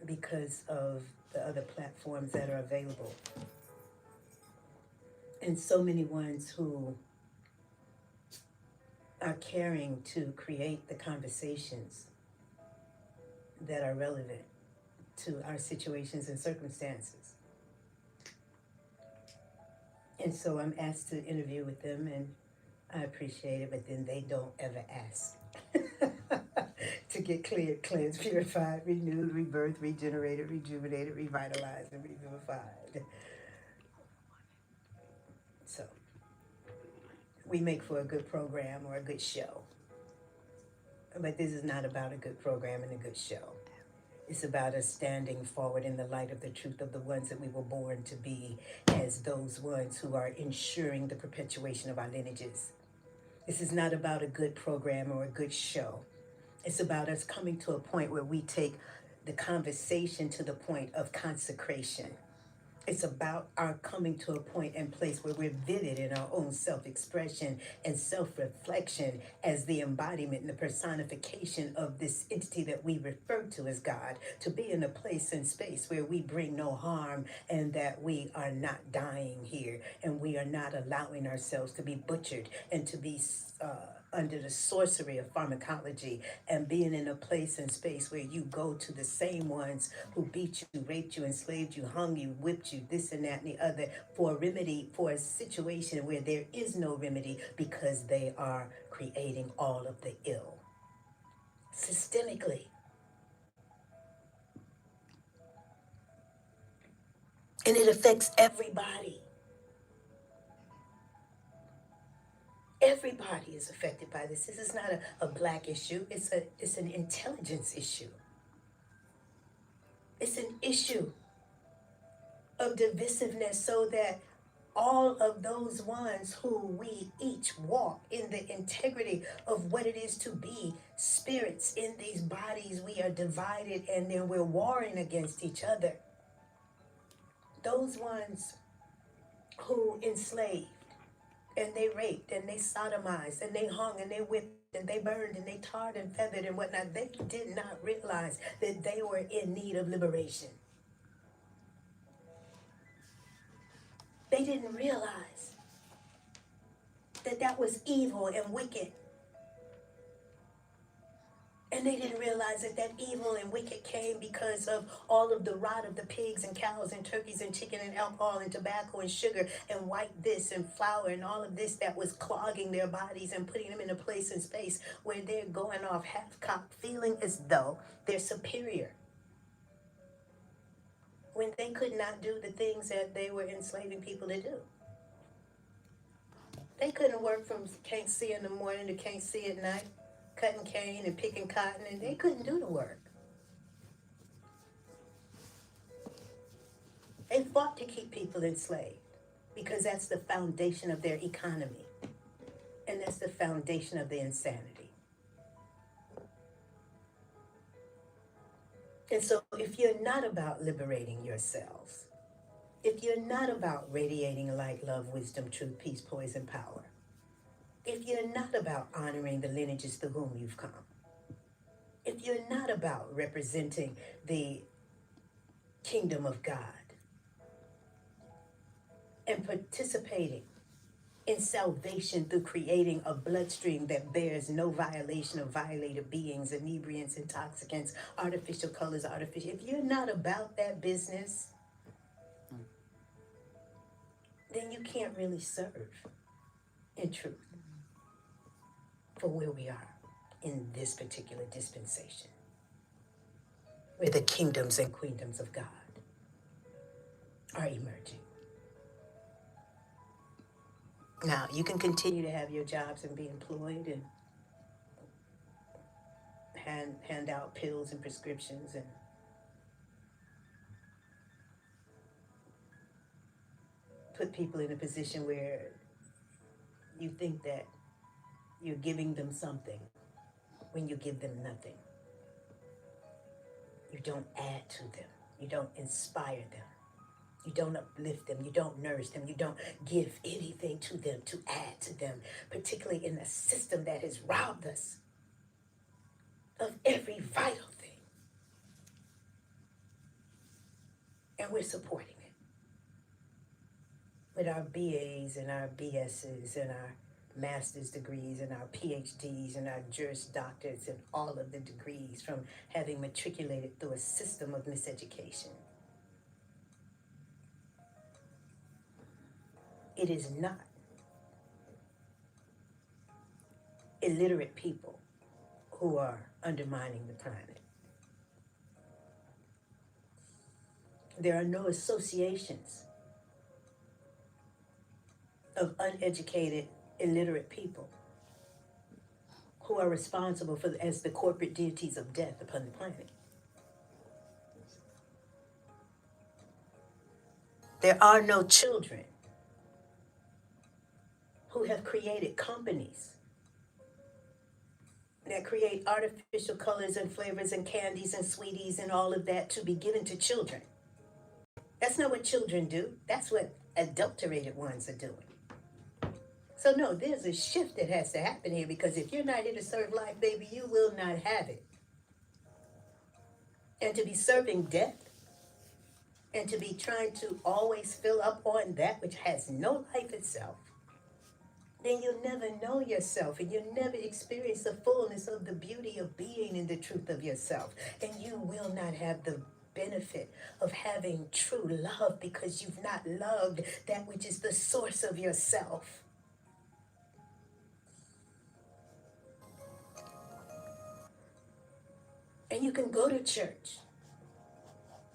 because of the other platforms that are available. And so many ones who are caring to create the conversations that are relevant to our situations and circumstances. And so I'm asked to interview with them, and I appreciate it, but then they don't ever ask to get cleared, cleansed, purified, renewed, rebirthed, regenerated, rejuvenated, revitalized, and revivified. So we make for a good program or a good show. But this is not about a good program and a good show. It's about us standing forward in the light of the truth of the ones that we were born to be as those ones who are ensuring the perpetuation of our lineages. This is not about a good program or a good show. It's about us coming to a point where we take the conversation to the point of consecration. It's about our coming to a point and place where we're vivid in our own self-expression and self-reflection as the embodiment and the personification of this entity that we refer to as God, to be in a place and space where we bring no harm and that we are not dying here and we are not allowing ourselves to be butchered and to be under the sorcery of pharmacology, and being in a place and space where you go to the same ones who beat you, raped you, enslaved you, hung you, whipped you, this and that and the other, for a remedy, for a situation where there is no remedy because they are creating all of the ill systemically. And it affects everybody. Everybody is affected by this. This is not a black issue. It's an intelligence issue. It's an issue of divisiveness, so that all of those ones who we each walk in the integrity of what it is to be spirits in these bodies, we are divided and then we're warring against each other. Those ones who enslaved and they raped and they sodomized and they hung and they whipped and they burned and they tarred and feathered and whatnot, they did not realize that they were in need of liberation. They didn't realize that that was evil and wicked. And they didn't realize that that evil and wicked came because of all of the rot of the pigs and cows and turkeys and chicken and alcohol and tobacco and sugar and white this and flour and all of this that was clogging their bodies and putting them in a place and space where they're going off half-cocked, feeling as though they're superior, when they could not do the things that they were enslaving people to do. They couldn't work from can't see in the morning to can't see at night, cutting cane and picking cotton, and they couldn't do the work. They fought to keep people enslaved because that's the foundation of their economy, and that's the foundation of the insanity. And so if you're not about liberating yourselves, if you're not about radiating light, love, wisdom, truth, peace, poise, and power, if you're not about honoring the lineages to whom you've come, if you're not about representing the kingdom of God and participating in salvation through creating a bloodstream that bears no violation of violated beings, inebriants, intoxicants, artificial colors, artificial. If you're not about that business, then you can't really serve in truth for where we are in this particular dispensation, where the kingdoms and queendoms of God are emerging. Now, you can continue to have your jobs and be employed and hand out pills and prescriptions and put people in a position where you think that you're giving them something when you give them nothing. You don't add to them. You don't inspire them. You don't uplift them. You don't nourish them. You don't give anything to them to add to them, particularly in a system that has robbed us of every vital thing. And we're supporting it with our BAs and our BSs and our master's degrees and our PhDs and our Juris Doctorates and all of the degrees from having matriculated through a system of miseducation. It is not illiterate people who are undermining the planet. There are no associations of uneducated, illiterate people who are responsible for as the corporate deities of death upon the planet. There are no children who have created companies that create artificial colors and flavors and candies and sweeties and all of that to be given to children. That's not what children do. That's what adulterated ones are doing. So no, there's a shift that has to happen here, because if you're not here to serve life, baby, you will not have it. And to be serving death and to be trying to always fill up on that which has no life itself, then you'll never know yourself and you'll never experience the fullness of the beauty of being in the truth of yourself. And you will not have the benefit of having true love, because you've not loved that which is the source of yourself. And you can go to church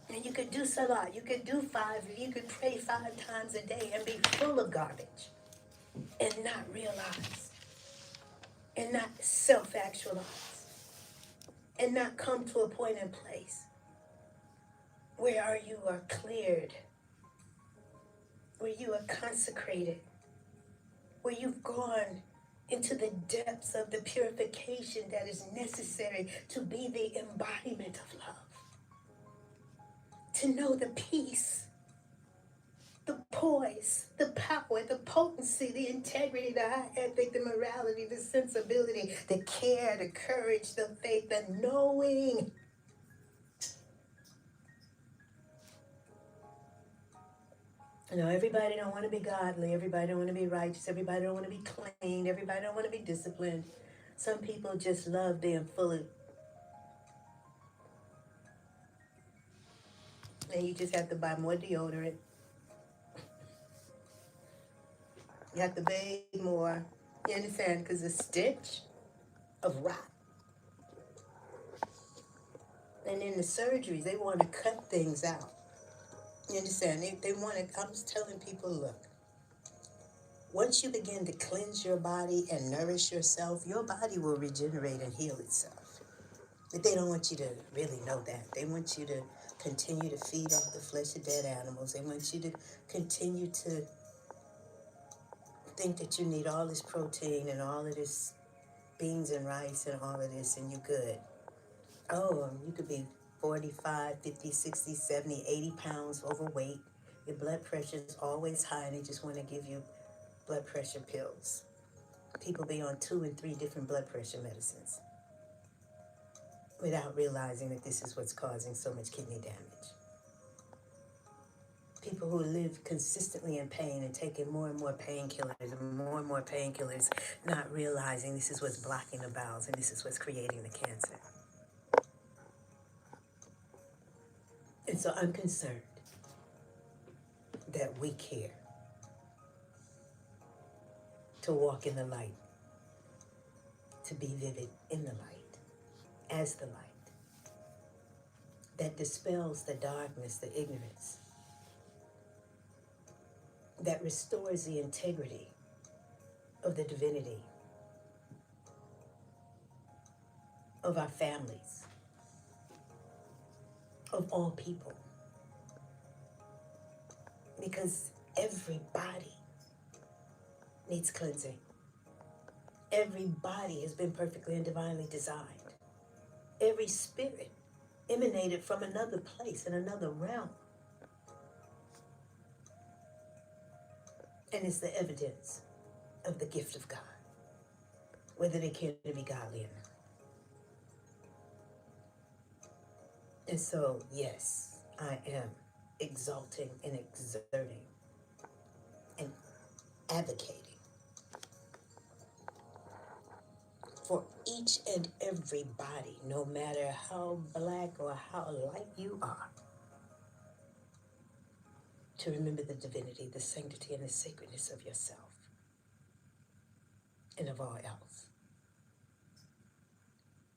and you could do salat, you could do you could pray 5 times a day and be full of garbage and not realize and not self-actualize and not come to a point and place where you are cleared, where you are consecrated, where you've gone into the depths of the purification that is necessary to be the embodiment of love. To know the peace, the poise, the power, the potency, the integrity, the high ethic, the morality, the sensibility, the care, the courage, the faith, the knowing. You know, everybody don't want to be godly. Everybody don't want to be righteous. Everybody don't want to be clean. Everybody don't want to be disciplined. Some people just love being full of. And you just have to buy more deodorant. You have to bathe more. You understand? Because the stench of rot. And in the surgeries, they want to cut things out. You understand? They want to, I'm just telling people, look, once you begin to cleanse your body and nourish yourself, your body will regenerate and heal itself. But they don't want you to really know that. They want you to continue to feed off the flesh of dead animals. They want you to continue to think that you need all this protein and all of this beans and rice and all of this, and you're good. Oh, you could be 45, 50, 60, 70, 80 pounds overweight. Your blood pressure is always high, and they just want to give you blood pressure pills. People be on 2 and 3 different blood pressure medicines without realizing that this is what's causing so much kidney damage. People who live consistently in pain and taking more and more painkillers and more painkillers, not realizing this is what's blocking the bowels and this is what's creating the cancer. And so I'm concerned that we care to walk in the light, to be vivid in the light, as the light that dispels the darkness, the ignorance, that restores the integrity of the divinity of our families, of all people. Because everybody needs cleansing. Everybody has been perfectly and divinely designed. Every spirit emanated from another place in another realm. And it's the evidence of the gift of God, whether they care to be godly or not. And so, yes, I am exalting and exerting and advocating for each and every body, no matter how black or how light you are, to remember the divinity, the sanctity, and the sacredness of yourself and of all else,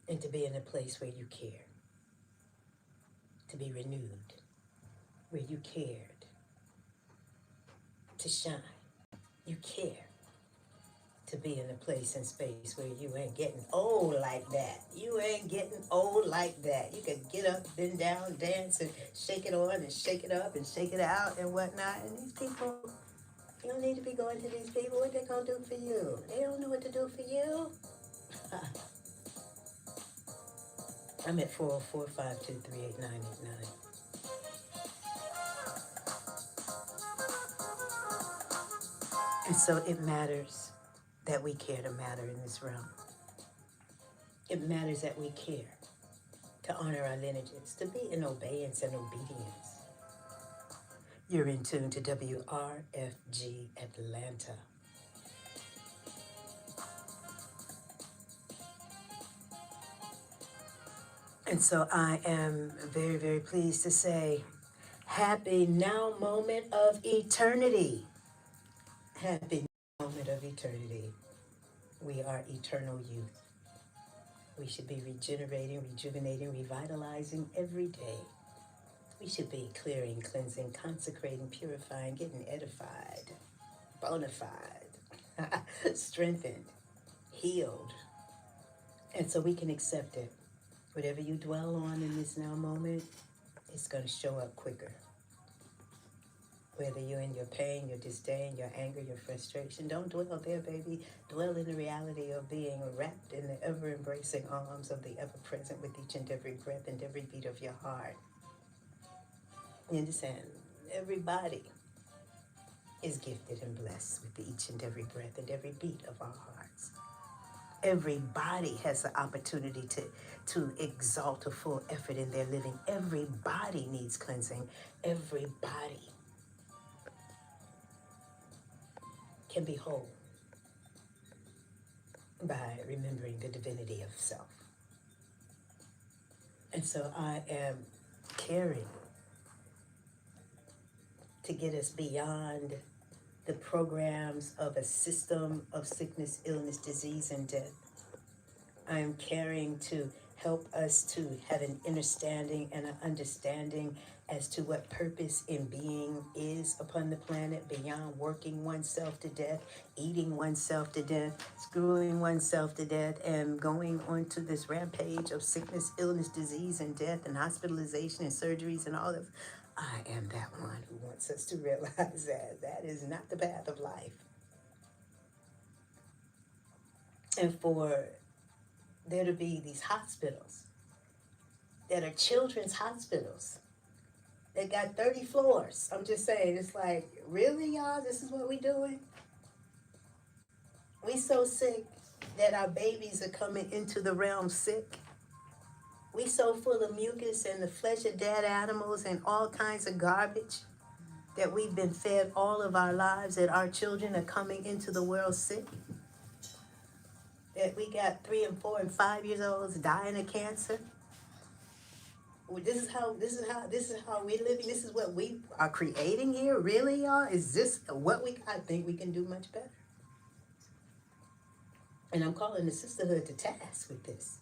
and to be in a place where you care, to be renewed, where you cared, to shine. You care to be in a place and space where you ain't getting old like that. You ain't getting old like that. You can get up, bend down, dance, and shake it on and shake it up and shake it out and whatnot. And these people, you don't need to be going to these people. What they gonna do for you? They don't know what to do for you. I'm at 404-523-8989. And so it matters that we care to matter in this realm. It matters that we care to honor our lineages, to be in obeyance and obedience. You're in tune to WRFG Atlanta. And so I am very, very pleased to say, happy now moment of eternity. Happy moment of eternity. We are eternal youth. We should be regenerating, rejuvenating, revitalizing every day. We should be clearing, cleansing, consecrating, purifying, getting edified, bona fide, strengthened, healed. And so we can accept it. Whatever you dwell on in this now moment, it's going to show up quicker. Whether you're in your pain, your disdain, your anger, your frustration, don't dwell there, baby. Dwell in the reality of being wrapped in the ever-embracing arms of the ever-present with each and every breath and every beat of your heart. You understand? Everybody is gifted and blessed with each and every breath and every beat of our hearts. Everybody has the opportunity to exalt a full effort in their living. Everybody needs cleansing. Everybody can be whole by remembering the divinity of self. And so I am caring to get us beyond the programs of a system of sickness, illness, disease, and death. I am caring to help us to have an understanding and an understanding as to what purpose in being is upon the planet, beyond working oneself to death, eating oneself to death, screwing oneself to death, and going onto this rampage of sickness, illness, disease, and death, and hospitalization and surgeries and all of. I am that one who wants us to realize that that is not the path of life. And for there to be these hospitals that are children's hospitals that got 30 floors. I'm just saying, it's like, really, y'all? This is what we doing? We so sick that our babies are coming into the realm sick. We so full of mucus and the flesh of dead animals and all kinds of garbage that we've been fed all of our lives, that our children are coming into the world sick. That we got 3 and 4 and 5 years olds dying of cancer. This is how we're living. This is what we are creating here. Really, y'all? Is this what we? I think we can do much better. And I'm calling the sisterhood to task with this.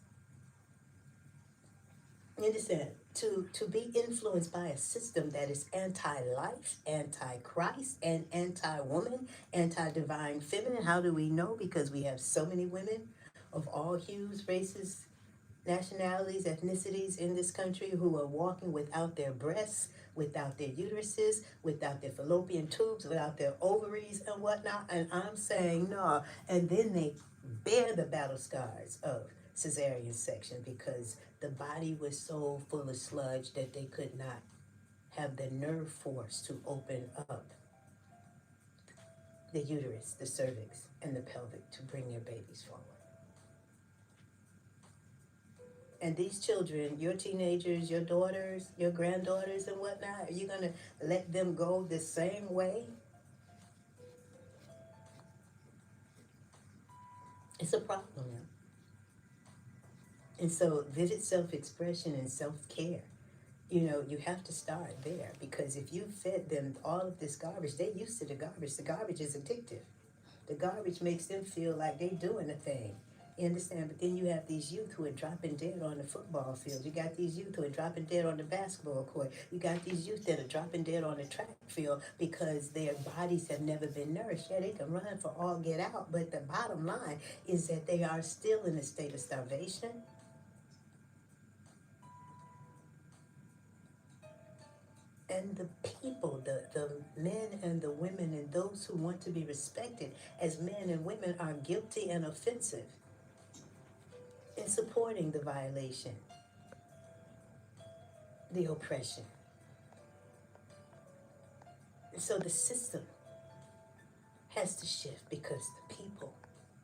You understand? To be influenced by a system that is anti-life, anti-Christ, and anti-woman, anti-divine feminine. How do we know? Because we have so many women of all hues, races, nationalities, ethnicities in this country who are walking without their breasts, without their uteruses, without their fallopian tubes, without their ovaries and whatnot. And I'm saying no. And then they bear the battle scars of cesarean section because the body was so full of sludge that they could not have the nerve force to open up the uterus, the cervix, and the pelvic to bring their babies forward. And these children, your teenagers, your daughters, your granddaughters, and whatnot, are you going to let them go the same way? It's a problem now. And so, vivid self expression and self care, you have to start there, because if you fed them all of this garbage, they're used to the garbage. The garbage is addictive. The garbage makes them feel like they're doing a thing. You understand? But then you have these youth who are dropping dead on the football field. You got these youth who are dropping dead on the basketball court. You got these youth that are dropping dead on the track field because their bodies have never been nourished. Yeah, they can run for all get out, but the bottom line is that they are still in a state of starvation. And the people, the men and the women and those who want to be respected as men and women, are guilty and offensive in supporting the violation, the oppression. And so the system has to shift, because the people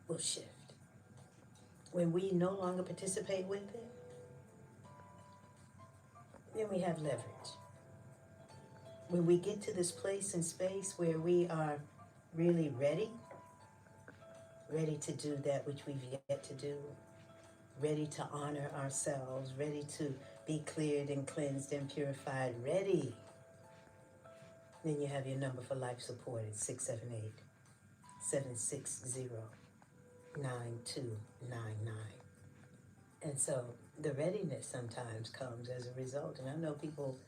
will shift. When we no longer participate with it, then we have leverage. When we get to this place and space where we are really ready to do that which we've yet to do, ready to honor ourselves, ready to be cleared and cleansed and purified, ready, then you have your number for life support at 678-760-9299. And so the readiness sometimes comes as a result. And I know people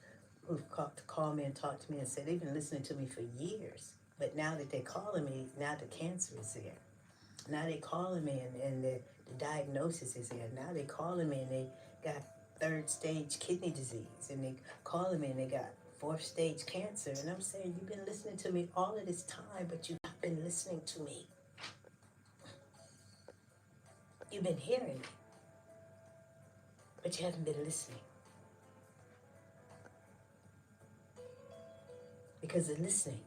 who've called me and talked to me and said they've been listening to me for years, but now that they're calling me, now the cancer is there. Now they calling me and the diagnosis is there. Now they calling me and they got 3rd stage kidney disease, and they calling me and they got 4th stage cancer. And I'm saying, you've been listening to me all of this time, but you've not been listening to me. You've been hearing me, but you haven't been listening. Because the listening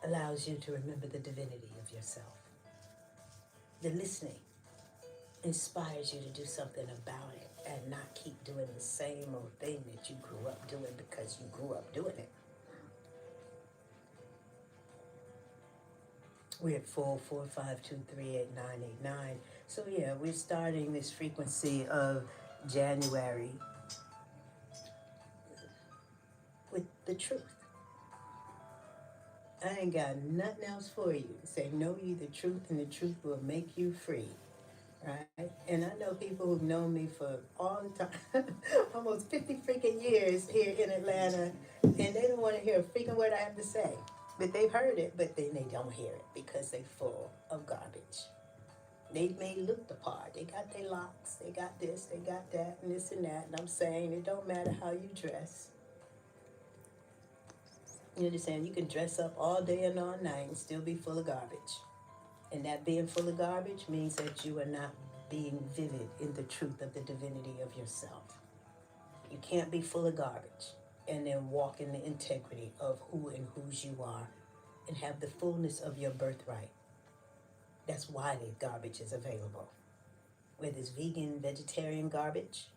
allows you to remember the divinity of yourself. The listening inspires you to do something about it and not keep doing the same old thing that you grew up doing because you grew up doing it. We're at 445238989. So yeah, we're starting this frequency of January with the truth. I ain't got nothing else for you. Say, know ye the truth, and the truth will make you free. Right? And I know people who've known me for all the time, almost 50 freaking years here in Atlanta, and they don't want to hear a freaking word I have to say. But they've heard it, but then they don't hear it because they're full of garbage. They may look the part. They got their locks, they got this, they got that, and this and that. And I'm saying, it don't matter how you dress. You understand? You can dress up all day and all night and still be full of garbage. And that being full of garbage means that you are not being vivid in the truth of the divinity of yourself. You can't be full of garbage and then walk in the integrity of who and whose you are and have the fullness of your birthright. That's why the garbage is available. Whether it's vegan, vegetarian garbage,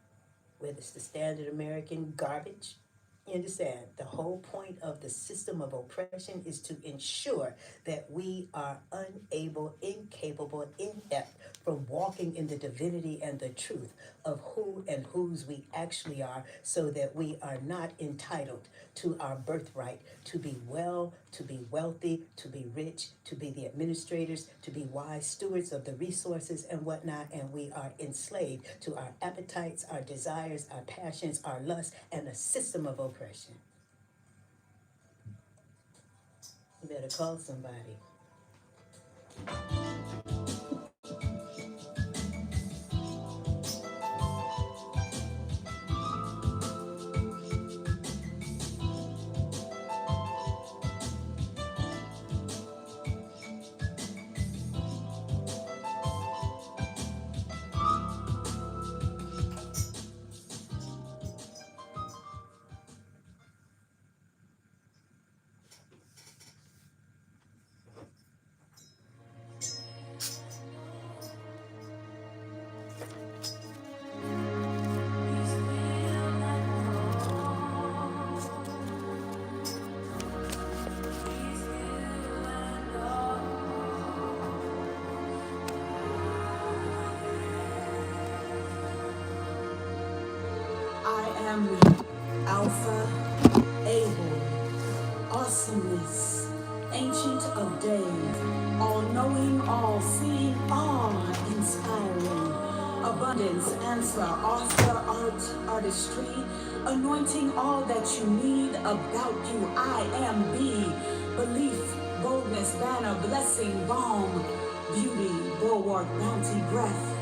whether it's the standard American garbage, you understand? The whole point of the system of oppression is to ensure that we are unable, incapable, inept from walking in the divinity and the truth of who and whose we actually are, so that we are not entitled to our birthright to be well, to be wealthy, to be rich, to be the administrators, to be wise stewards of the resources and whatnot, and we are enslaved to our appetites, our desires, our passions, our lusts, and a system of oppression. You better call somebody. am Alpha, able, awesomeness, ancient of days, all-knowing, all-seeing, awe-inspiring, abundance, answer, author, art, artistry, anointing, all that you need about you. I am be, belief, boldness, banner, blessing, balm, beauty, bulwark, bounty, breath,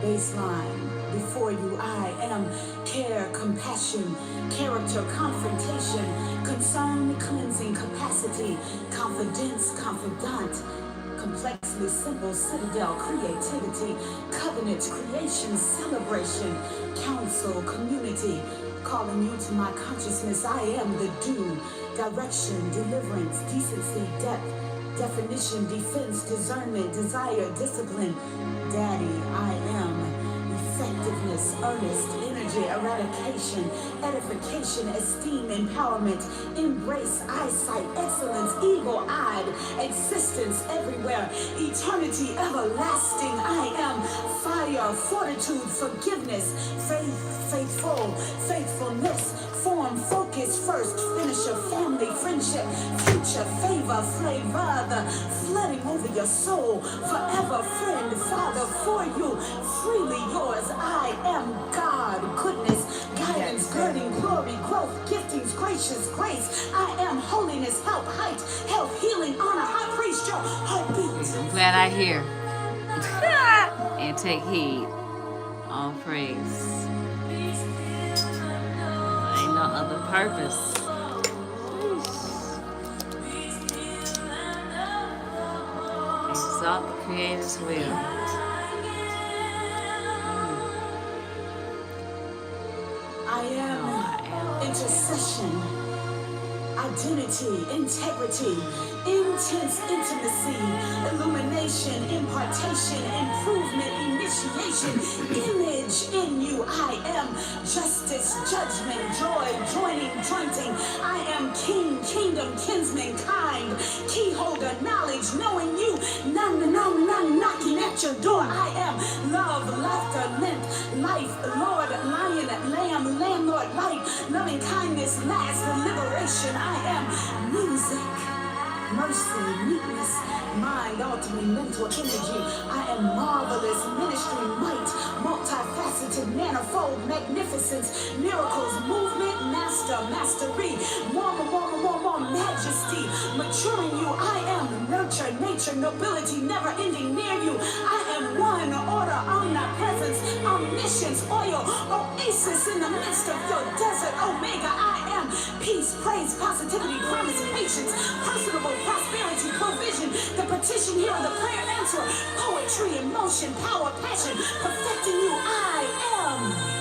baseline. Before you, I am care, compassion, character, confrontation, concern, cleansing, capacity, confidence, confidant, complexly simple, citadel, creativity, covenant, creation, celebration, counsel, community, calling you to my consciousness. I am the do, direction, deliverance, decency, depth, definition, defense, discernment, desire, discipline. Daddy, I am effectiveness, earnest, energy, eradication, edification, esteem, empowerment, embrace, eyesight, excellence, eagle-eyed, existence everywhere, eternity, everlasting. I am fire, fortitude, forgiveness, faith, faithful, faithfulness, form, focus, first, finisher, family, friendship, future, favor, flavor, the flooding over your soul, forever, friend, father, for you, freely yours. I am God, goodness, guidance, girding, glory, growth, giftings, gracious, grace. I am holiness, help, height, health, healing, honor, high priest, your heartbeat. I'm glad I hear and take heed. All praise. Ain't no other purpose. Exalt the Creator's will. I am intercession, identity, integrity, intense intimacy, illumination, impartation, improvement, initiation, image in you. I am justice, judgment, joy, joining, jointing. I am king, kingdom, kinsman, kind, keyholder, knowledge, knowing you, none, knocking at your door. I am love, laughter, length, life, Lord, lion, lamb, landlord, light, loving kindness, last, liberation. I am music, mercy, meekness, mind, altering mental energy. I am marvelous, ministry, might, multifaceted, manifold, magnificence, miracles, movement, master, mastery, more, majesty, maturing you. I am nurture, nature, nobility, never ending near you. I am one, order, omnipresence, omniscience, oil, oasis in the midst of your desert, omega. I am peace, praise, positivity, promise, patience, personable, prosperity, provision, the petition here, the prayer answer, poetry, emotion, power, passion, perfecting you. I am.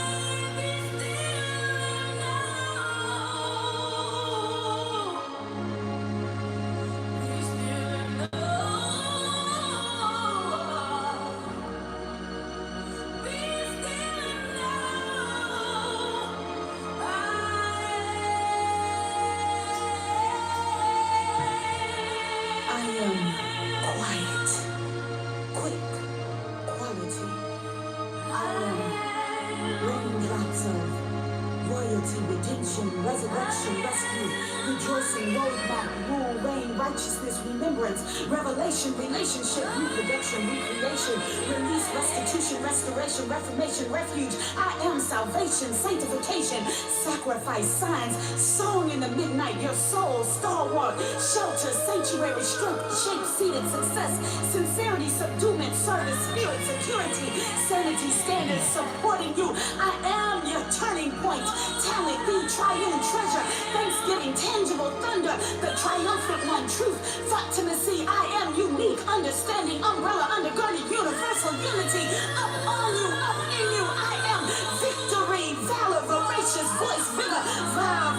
Resurrection, rescue, rejoicing, roadmap, rule, reign, righteousness, remembrance, revelation, relationship, reproduction, recreation, release, restitution, restoration, reformation, refuge. I am salvation, sanctification, sacrifice, signs, song in the midnight, your soul, stalwart, shelter, sanctuary, strength, shape, seated, success, sincerity, subduement, service, spirit, security, sanity, standards, supporting you. I am your turning point, talent, the triune treasure, thanksgiving, tangible thunder, the triumphant one, truth, factimacy. I am unique, understanding, umbrella, undergirded, universal unity. Up on you, up in you. I am victory, valor, voracious, voice, vigor,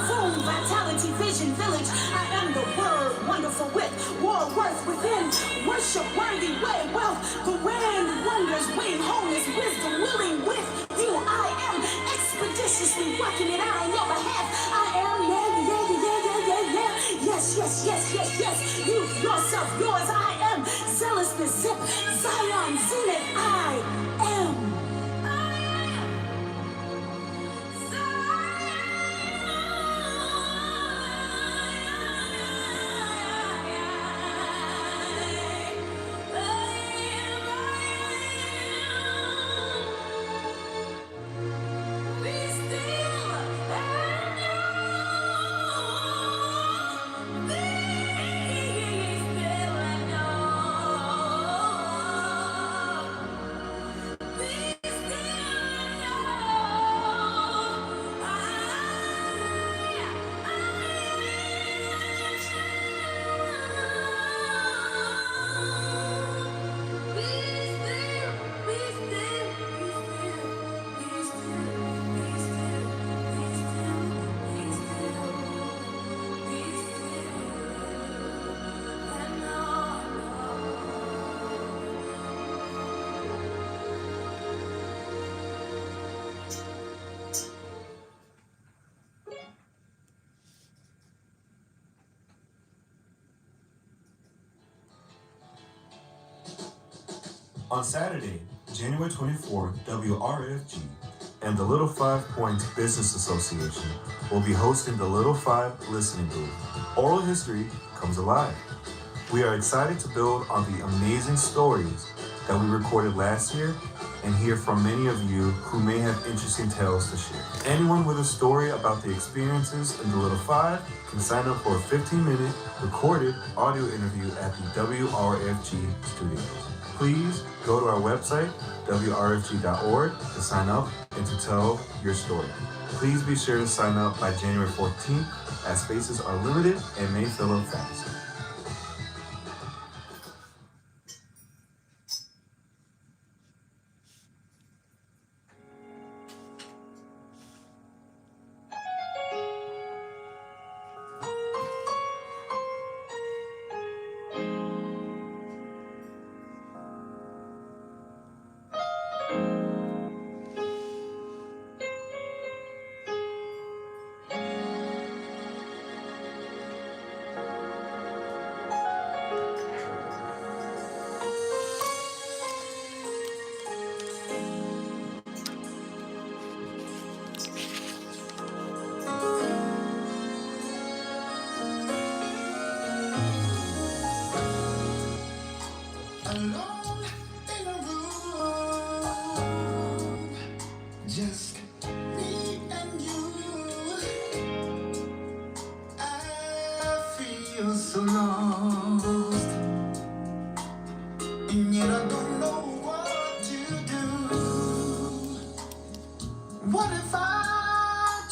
boom, vitality, vision, village. I am the word, wonderful with, war, worth within, worship, worthy, way, wealth, the wind, wonders, wing, wholeness, wisdom, willing with you. I am expeditiously working it out on your behalf. I am, yeah. Yes. You, yourself, yours. I am zealousness, zip, Zion, zenith. I am. On Saturday, January 24th, WRFG and the Little 5 Points Business Association will be hosting the Little 5 Listening Booth. Oral history comes alive. We are excited to build on the amazing stories that we recorded last year and hear from many of you who may have interesting tales to share. Anyone with a story about the experiences in the Little 5 can sign up for a 15-minute recorded audio interview at the WRFG studios. Please go to our website, wrfg.org, to sign up and to tell your story. Please be sure to sign up by January 14th, as spaces are limited and may fill up fast. Alone in a room, just me and you. I feel so lost, and yet I don't know what to do. What if I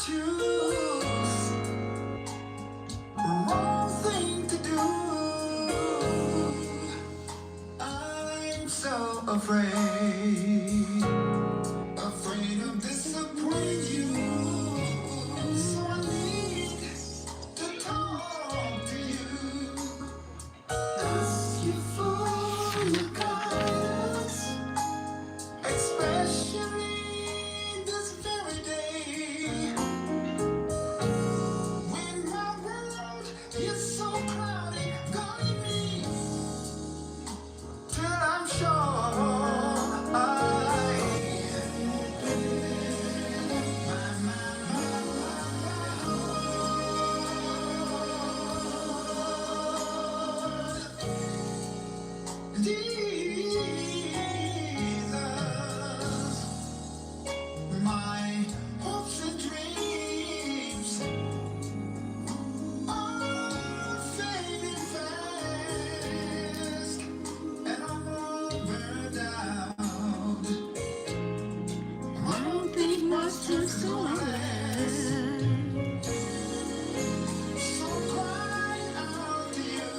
choose the wrong thing to do? I'm so afraid of disappointing you. So I need to talk to you, ask you for your guidance, especially this very day when my world is so cloudy. Guide me till I'm sure Jesus, my hopes and dreams are fading fast, and I'm all burned out. I don't think my strength's gonna last. So cry out to you,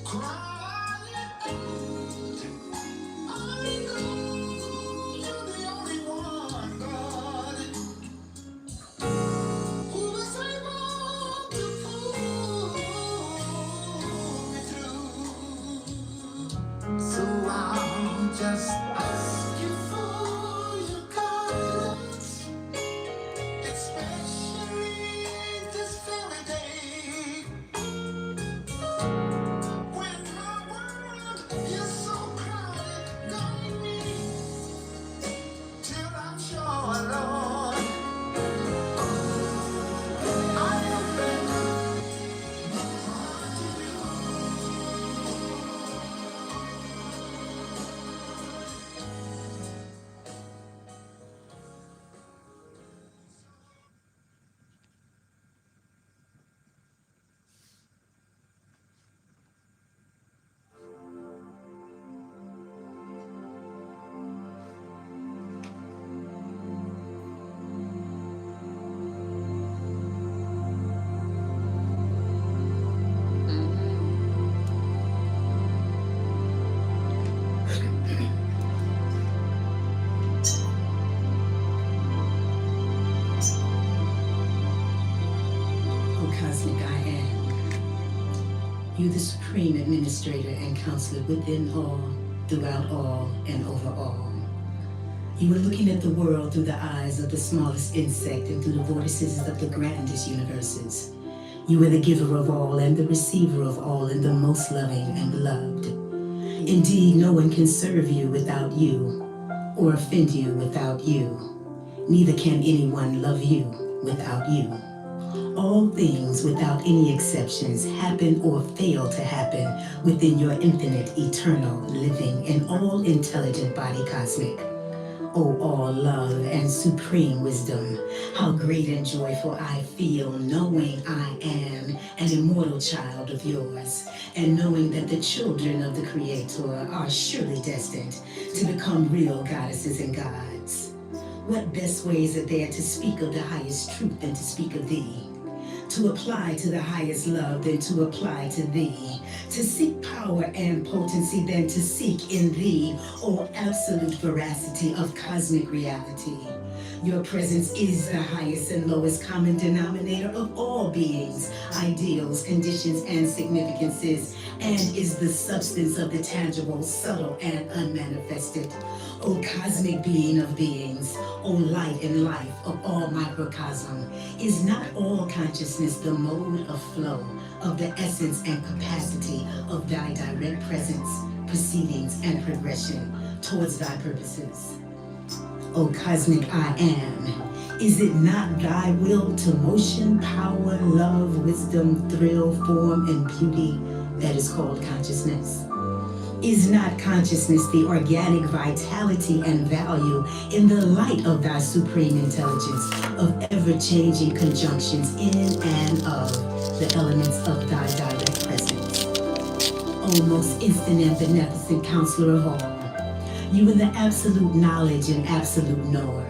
cry it out. I know you're the only one, God, who is able to pull me through. So I'll just ask you for your guidance, especially this very day when my world is so crowded. Guide me till I'm sure, Lord, I open my heart to you. O cosmic I am, you the supreme administrator and counselor within all, throughout all, and over all. You are looking at the world through the eyes of the smallest insect and through the vortices of the grandest universes. You are the giver of all and the receiver of all and the most loving and beloved. Indeed, no one can serve you without you, or offend you without you. Neither can anyone love you without you. All things, without any exceptions, happen or fail to happen within your infinite, eternal, living, and all intelligent body cosmic. O all love and supreme wisdom, how great and joyful I feel knowing I am an immortal child of yours, and knowing that the children of the Creator are surely destined to become real goddesses and gods. What best ways are there to speak of the highest truth than to speak of thee? To apply to the highest love than to apply to thee, to seek power and potency than to seek in thee, O absolute veracity of cosmic reality. Your presence is the highest and lowest common denominator of all beings, ideals, conditions, and significances, and is the substance of the tangible, subtle, and unmanifested. O cosmic being of beings, O light and life of all microcosm, is not all consciousness the mode of flow of the essence and capacity of thy direct presence, proceedings, and progression towards thy purposes? O cosmic I am, is it not thy will to motion, power, love, wisdom, thrill, form, and beauty that is called consciousness? Is not consciousness the organic vitality and value in the light of thy supreme intelligence of ever-changing conjunctions in and of the elements of thy direct presence? O most instant and beneficent counselor of all, you are the absolute knowledge and absolute knower.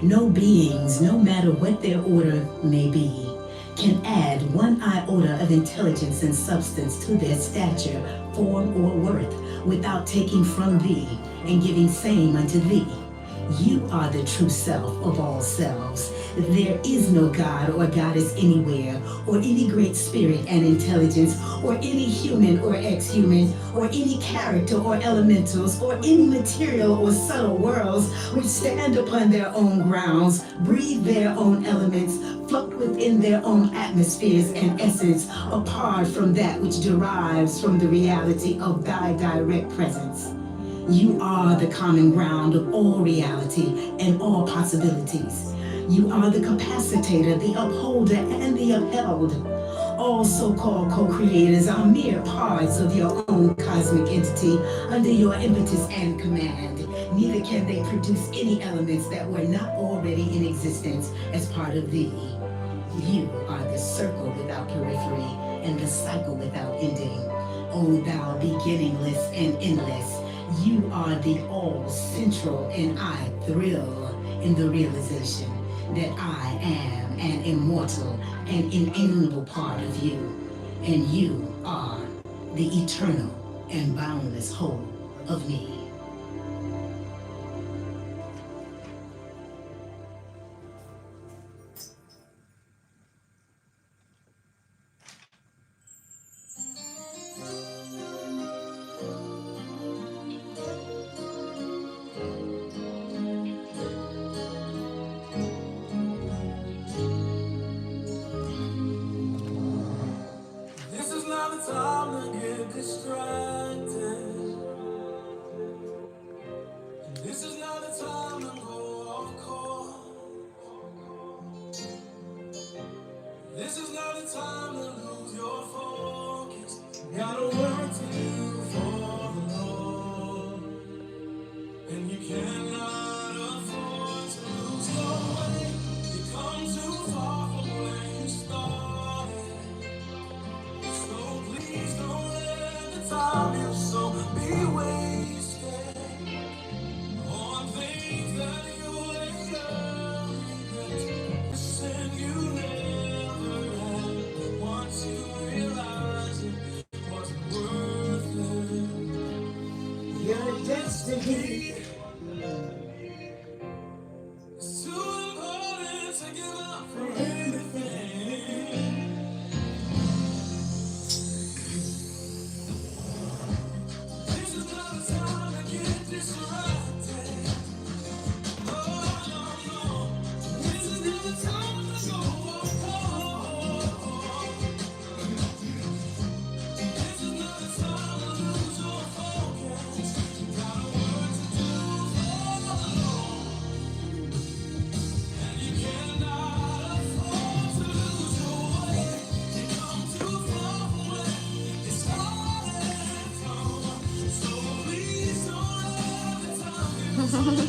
No beings, no matter what their order may be, can add one iota of intelligence and substance to their stature, form, or worth without taking from thee and giving same unto thee. You are the true self of all selves. There is no God or goddess anywhere, or any great spirit and intelligence, or any human or ex-human, or any character or elementals, or any material or subtle worlds which stand upon their own grounds, breathe their own elements, float within their own atmospheres and essence, apart from that which derives from the reality of thy direct presence. You are the common ground of all reality and all possibilities. You are the capacitator, the upholder, and the upheld. All so-called co-creators are mere parts of your own cosmic entity under your impetus and command. Neither can they produce any elements that were not already in existence as part of thee. You are the circle without periphery and the cycle without ending. O thou beginningless and endless, you are the all central, and I thrill in the realization that I am an immortal and inalienable part of you, and you are the eternal and boundless whole of me. This is not the time to get distracted. This is not the time to go off course. This is not the time to lose your focus. Got a work to do for the Lord, and you cannot afford to lose your way. You come too far from where you started. So please don't let the time you so be wasted on things that you later regret. Listen, you never had once you realize it wasn't worth it. Your destiny is too important to give up for anything. This is not the time to get distracted. No, no, no. This is not the time to go off. This is not the time to lose your focus. Just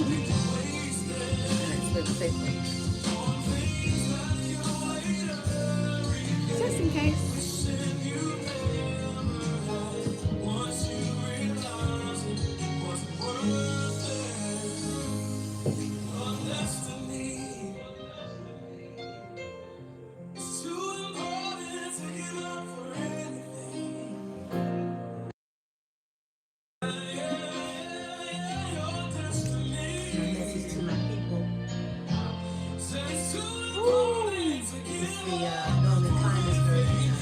in case. My message to my people. It's the Norman Climate version.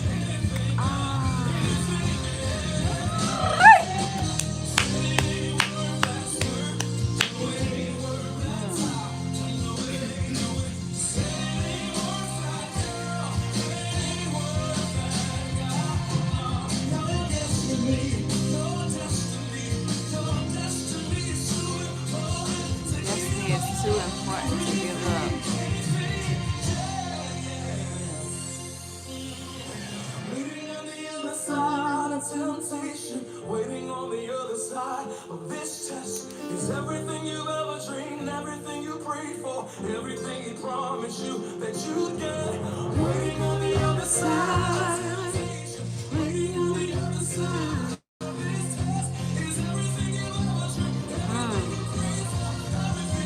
Destiny is too important to give up. Waiting on the other side of temptation, waiting on the other side of this test. Is everything you've ever dreamed, everything you prayed for, everything he promised you that you'd get. Waiting on the other side, waiting on the other side of this test. Is everything you've ever dreamed, everything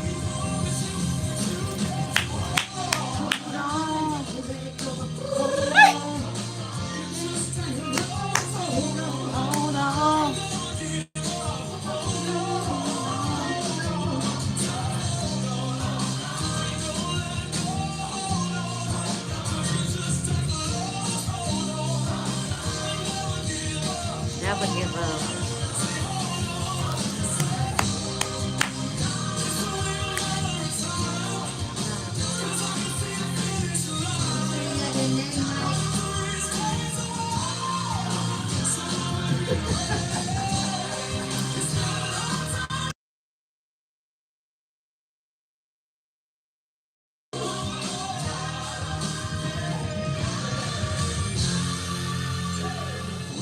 you prayed for, everything he promised you that you'd get. Hold on. Never give up.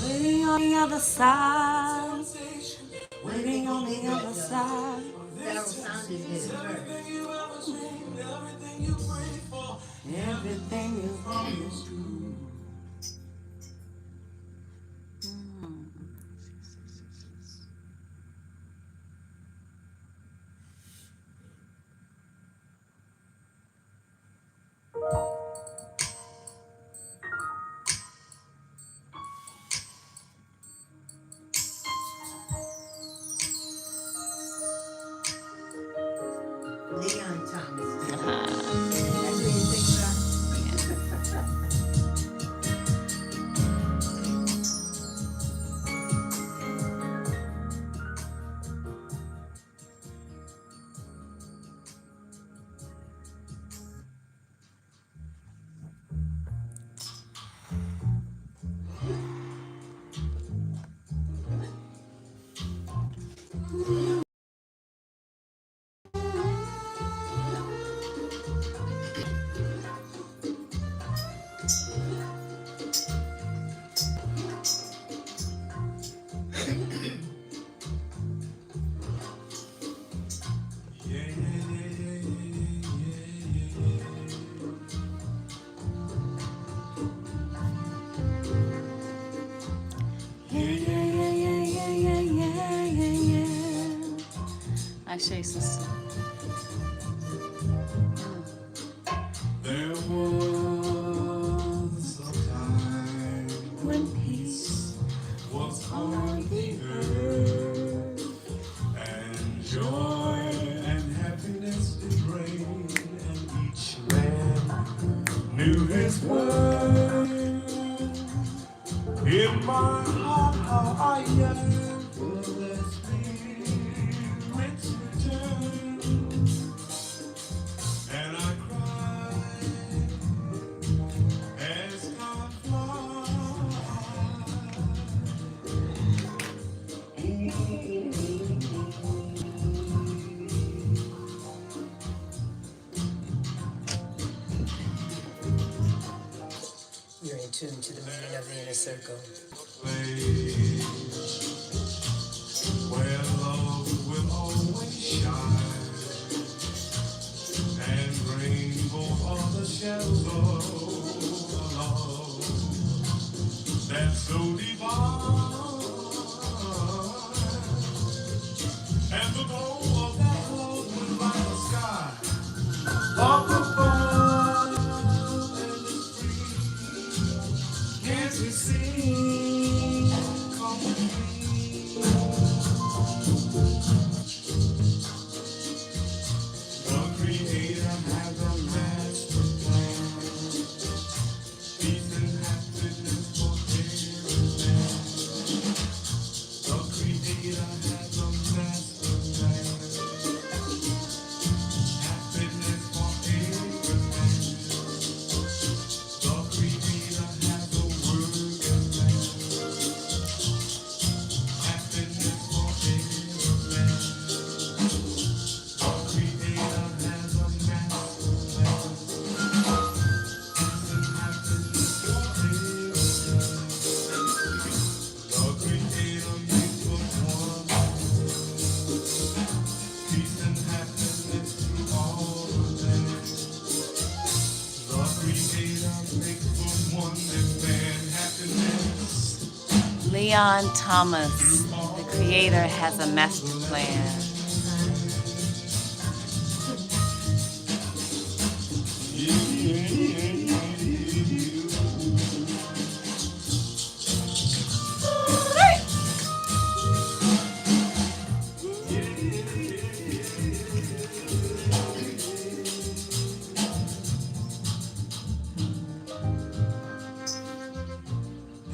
Waiting on the other side. Waiting on the other side. Pharoah Sanders did it first. Everything you promised. Leon Thomas. That's what you think about. I say sister. There was a time When peace was on the earth, and joy and happiness did reign, and each man knew his worth. In my heart, how I yearn for the Spirit's return, and I cry as God You're in tune to the meaning of the inner circle. flies, where love will always shine. shadows of love that's so divine, and the glow of that love will light the sky up above and it's free. Can't you see? Come with me. The Creator has a master plan. Peace and happiness for every man. The Creator has a master plan. Happiness for every man. The Creator has a word and plan. Happiness for every man. The Creator has a master plan. Peace and happiness for every man. The Creator makes us one. Peace and happiness through all the land. The Creator makes us one and man happiness. Leon Thomas, the creator, has a master plan.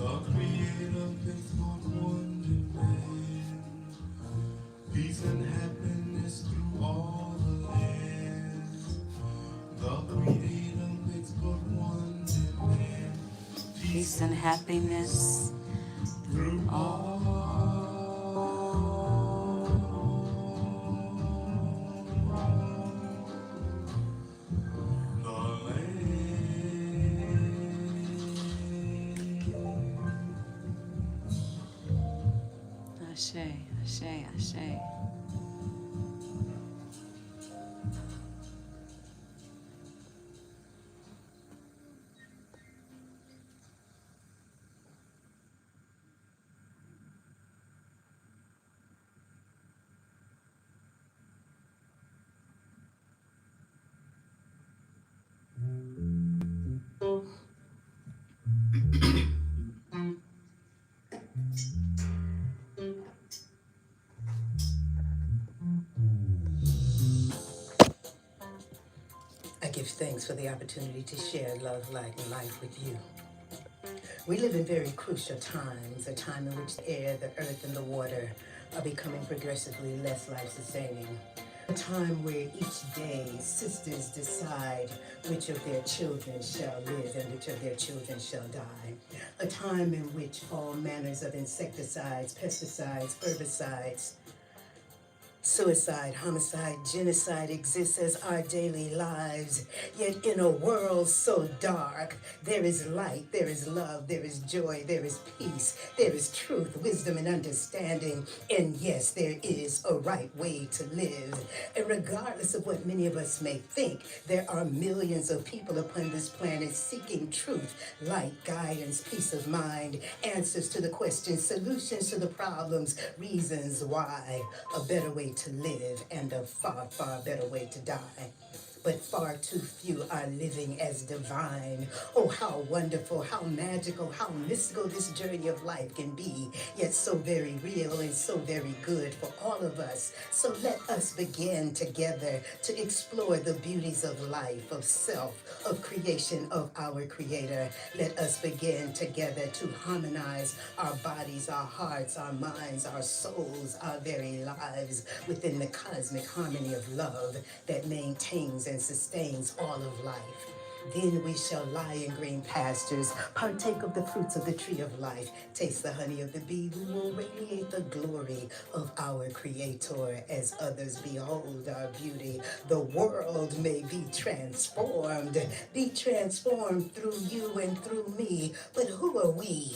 The Creator makes us one and man. Peace and happiness through all the land. The Creator makes but one and man. Peace and happiness. Through all the land. Ashe, ashe, ashe. I give thanks for the opportunity to share love, light, and life with you. We live in very crucial times, a time in which the air, the earth, and the water are becoming progressively less life-sustaining. A time where each day sisters decide which of their children shall live and which of their children shall die. A time in which all manners of insecticides, pesticides, herbicides, suicide, homicide, genocide exists as our daily lives. Yet in a world so dark, there is light, there is love, there is joy, there is peace, there is truth, wisdom, and understanding. And yes, there is a right way to live. And regardless of what many of us may think, there are millions of people upon this planet seeking truth, light, guidance, peace of mind, answers to the questions, solutions to the problems, reasons why, a better way to live, and a far, far better way to die. But far too few are living as divine. Oh, how wonderful, how magical, how mystical this journey of life can be, yet so very real and so very good for all of us. So let us begin together to explore the beauties of life, of self, of creation, of our Creator. Let us begin together to harmonize our bodies, our hearts, our minds, our souls, our very lives within the cosmic harmony of love that maintains and sustains all of life. Then we shall lie in green pastures, partake of the fruits of the tree of life, taste the honey of the bee. We will radiate the glory of our Creator as others behold our beauty. The world may be transformed through you and through me. But who are we?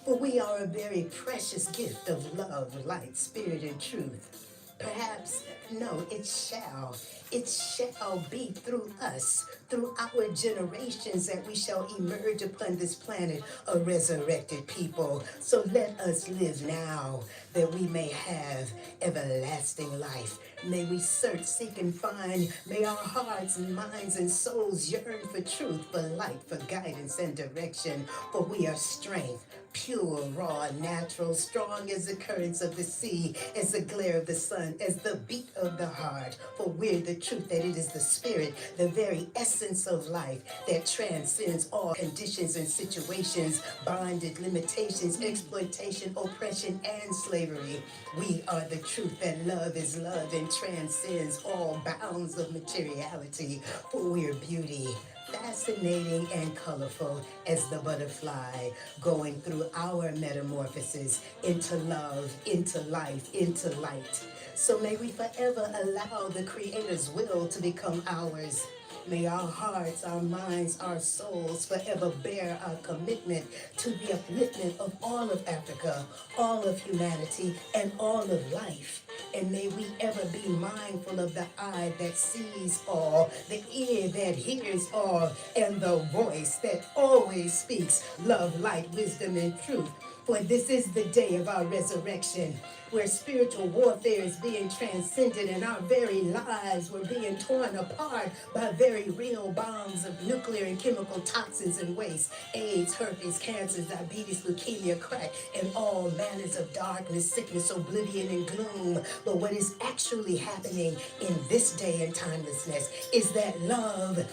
For we are a very precious gift of love, light, spirit, and truth. Perhaps, no, it shall. It shall be through us, through our generations, that we shall emerge upon this planet a resurrected people. So let us live now, that we may have everlasting life. May we search, seek, and find. May our hearts and minds and souls yearn for truth, for light, for guidance and direction. For we are strength, pure, raw, natural, strong as the currents of the sea, as the glare of the sun, as the beat of the heart. For we're the truth, that it is the spirit, the very essence of life that transcends all conditions and situations, bondage, limitations, exploitation, oppression, and slavery. We are the truth that love is love and transcends all bounds of materiality. For we're beauty, fascinating and colorful as the butterfly, going through our metamorphosis into love, into life, into light. So may we forever allow the Creator's will to become ours. May our hearts, our minds, our souls forever bear our commitment to the upliftment of all of Africa, all of humanity, and all of life. And may we ever be mindful of the eye that sees all, the ear that hears all, and the voice that always speaks love, light, wisdom, and truth. For this is the day of our resurrection, where spiritual warfare is being transcended and our very lives were being torn apart by very real bombs of nuclear and chemical toxins and waste, AIDS, herpes, cancer, diabetes, leukemia, crack, and all manners of darkness, sickness, oblivion, and gloom. But what is actually happening in this day and timelessness is that love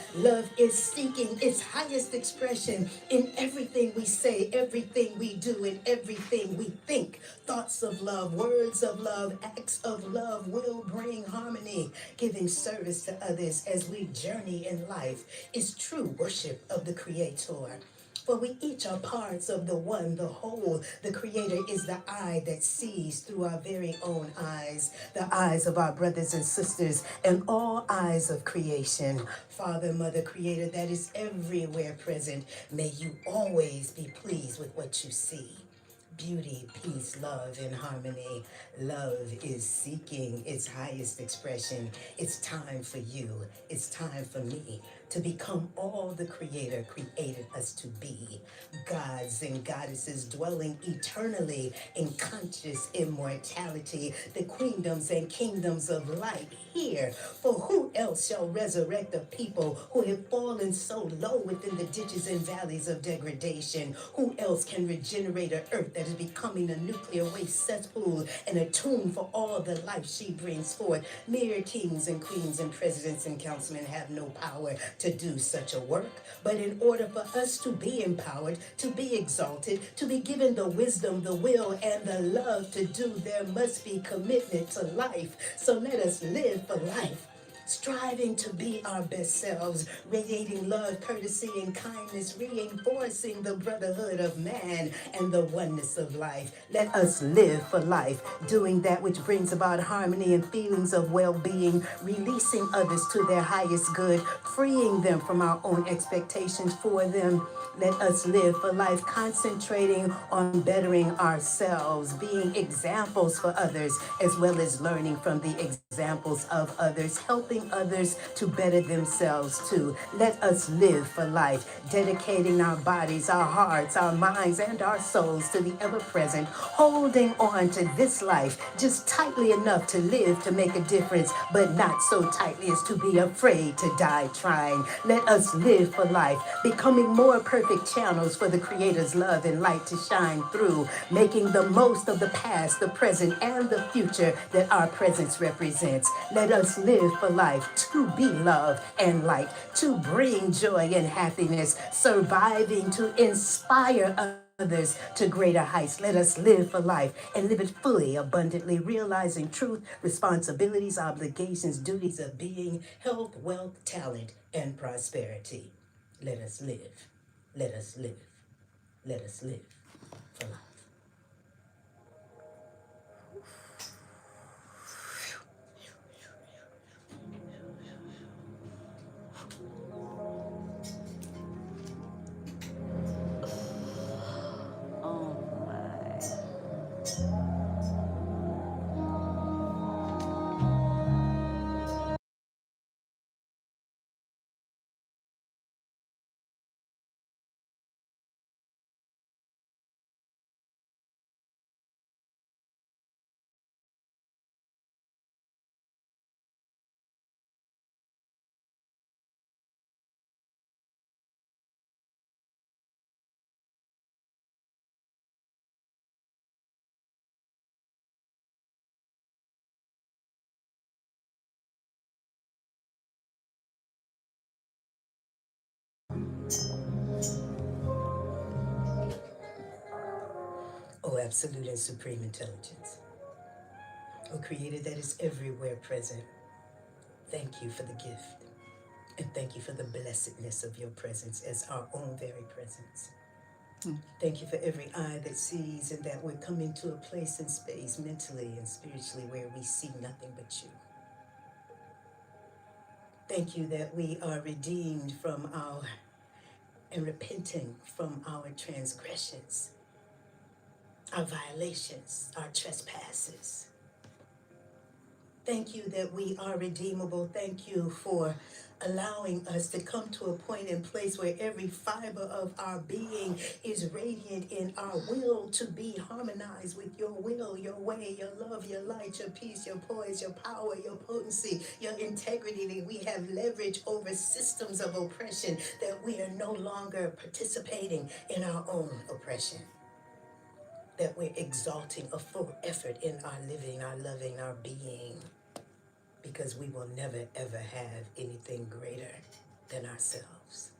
is seeking its highest expression in everything we say, everything we do, and everything we think. Thoughts of love, words of love, acts of love will bring harmony. Giving service to others as we journey in life is true worship of the Creator. For we each are parts of the one, the whole. The Creator is the eye that sees through our very own eyes, the eyes of our brothers and sisters, and all eyes of creation. Father, Mother, Creator that is everywhere present, may you always be pleased with what you see. Beauty, peace, love, and harmony. Love is seeking its highest expression. It's time for you. It's time for me to become all the Creator created us to be. Gods and goddesses dwelling eternally in conscious immortality. The queendoms and kingdoms of light here. For who else shall resurrect the people who have fallen so low within the ditches and valleys of degradation? Who else can regenerate an earth that is becoming a nuclear waste cesspool and a tomb for all the life she brings forth? Mere kings and queens and presidents and councilmen have no power to do such a work. But in order for us to be empowered, to be exalted, to be given the wisdom, the will, and the love to do, there must be commitment to life. So let us live for life, striving to be our best selves, radiating love, courtesy, and kindness, reinforcing the brotherhood of man and the oneness of life. Let us live for life, doing that which brings about harmony and feelings of well-being, releasing others to their highest good, freeing them from our own expectations for them. Let us live for life, concentrating on bettering ourselves, being examples for others, as well as learning from the examples of others, helping others to better themselves too. Let us live for life, dedicating our bodies, our hearts, our minds, and our souls to the ever-present, holding on to this life just tightly enough to live to make a difference, but not so tightly as to be afraid to die trying. Let us live for life, becoming more perfect channels for the Creator's love and light to shine through, making the most of the past, the present, and the future that our presence represents. Let us live for life, to be love and light, to bring joy and happiness, surviving to inspire others to greater heights. Let us live for life and live it fully, abundantly, realizing truth, responsibilities, obligations, duties of being, health, wealth, talent, and prosperity. Let us live. Let us live. Let us live for life. Oh my. O absolute and supreme intelligence, O creator that is everywhere present, thank you for the gift, and thank you for the blessedness of your presence as our own very presence. Thank you for every eye that sees, and that we're coming to a place in space, mentally and spiritually, where we see nothing but you. Thank you that we are redeemed from and repenting from our transgressions, our violations, our trespasses. Thank you that we are redeemable. Thank you for allowing us to come to a point and place where every fiber of our being is radiant in our will to be harmonized with your will, your way, your love, your light, your peace, your poise, your power, your potency, your integrity. That we have leverage over systems of oppression, that we are no longer participating in our own oppression, that we're exalting a full effort in our living, our loving, our being, because we will never ever have anything greater than ourselves.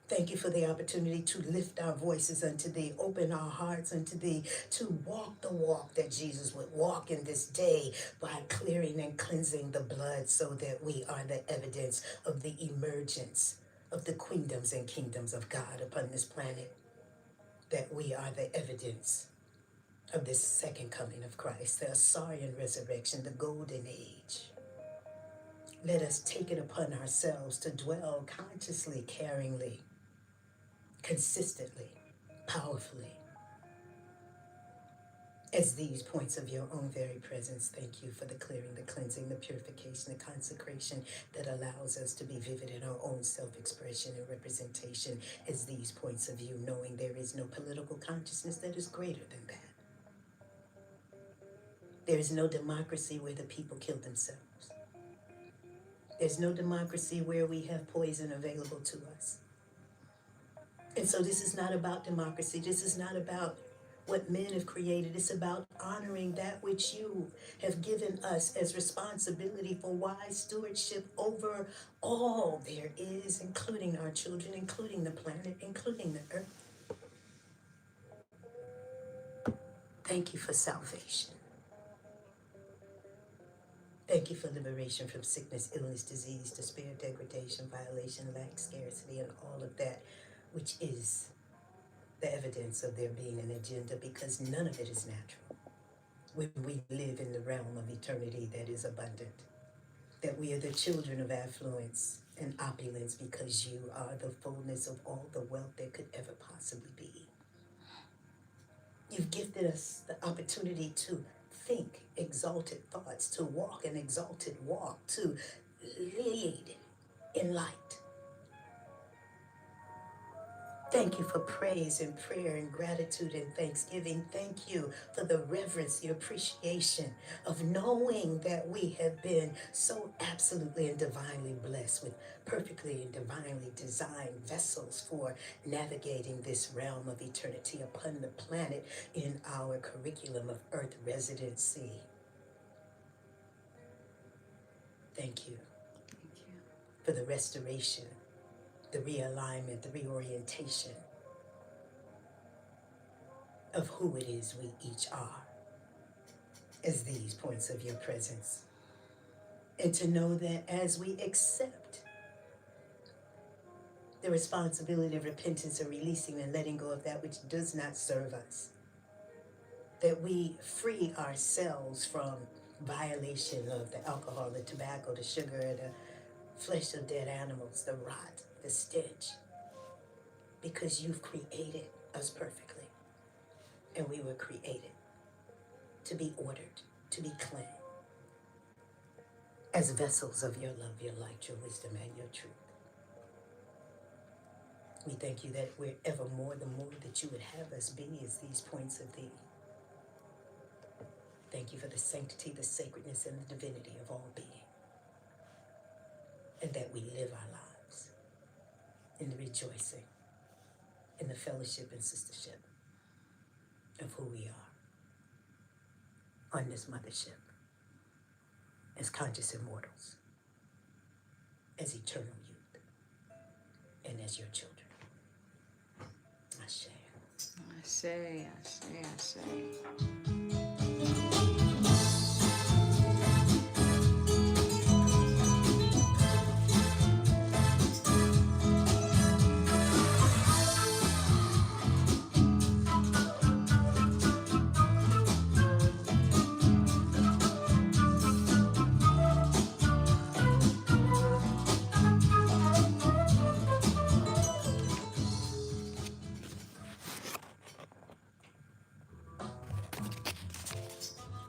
Thank you for the opportunity to lift our voices unto thee, open our hearts unto thee, to walk the walk that Jesus would walk in this day by clearing and cleansing the blood, so that we are the evidence of the emergence of the queendoms and kingdoms of God upon this planet, that we are the evidence of this second coming of Christ, the Assyrian resurrection, the golden age. Let us take it upon ourselves to dwell consciously, caringly, consistently, powerfully, as these points of your own very presence. Thank you for the clearing, the cleansing, the purification, the consecration that allows us to be vivid in our own self-expression and representation as these points of view, knowing there is no political consciousness that is greater than that. There is no democracy where the people kill themselves. There's no democracy where we have poison available to us. And so this is not about democracy. This is not about what men have created. It's about honoring that which you have given us as responsibility for wise stewardship over all there is, including our children, including the planet, including the earth. Thank you for salvation. Thank you for liberation from sickness, illness, disease, despair, degradation, violation, lack, scarcity, and all of that, which is the evidence of there being an agenda, because none of it is natural. When we live in the realm of eternity that is abundant, that we are the children of affluence and opulence, because you are the fullness of all the wealth there could ever possibly be. You've gifted us the opportunity to think exalted thoughts, to walk an exalted walk, to lead in light. Thank you for praise and prayer and gratitude and thanksgiving. Thank you for the reverence, the appreciation of knowing that we have been so absolutely and divinely blessed with perfectly and divinely designed vessels for navigating this realm of eternity upon the planet in our curriculum of earth residency. Thank you for the restoration, the realignment, the reorientation of who it is we each are as these points of your presence. And to know that as we accept the responsibility of repentance and releasing and letting go of that which does not serve us, that we free ourselves from violation of the alcohol, the tobacco, the sugar, the flesh of dead animals, the rot, the stench, because you've created us perfectly, and we were created to be ordered, to be clean, as vessels of your love, your light, your wisdom, and your truth. We thank you that we're ever more the more that you would have us be as these points of thee. Thank you for the sanctity, the sacredness, and the divinity of all being, and that we live our lives in the rejoicing, in the fellowship and sistership of who we are on this mothership, as conscious immortals, as eternal youth, and as your children. Ashe. I say.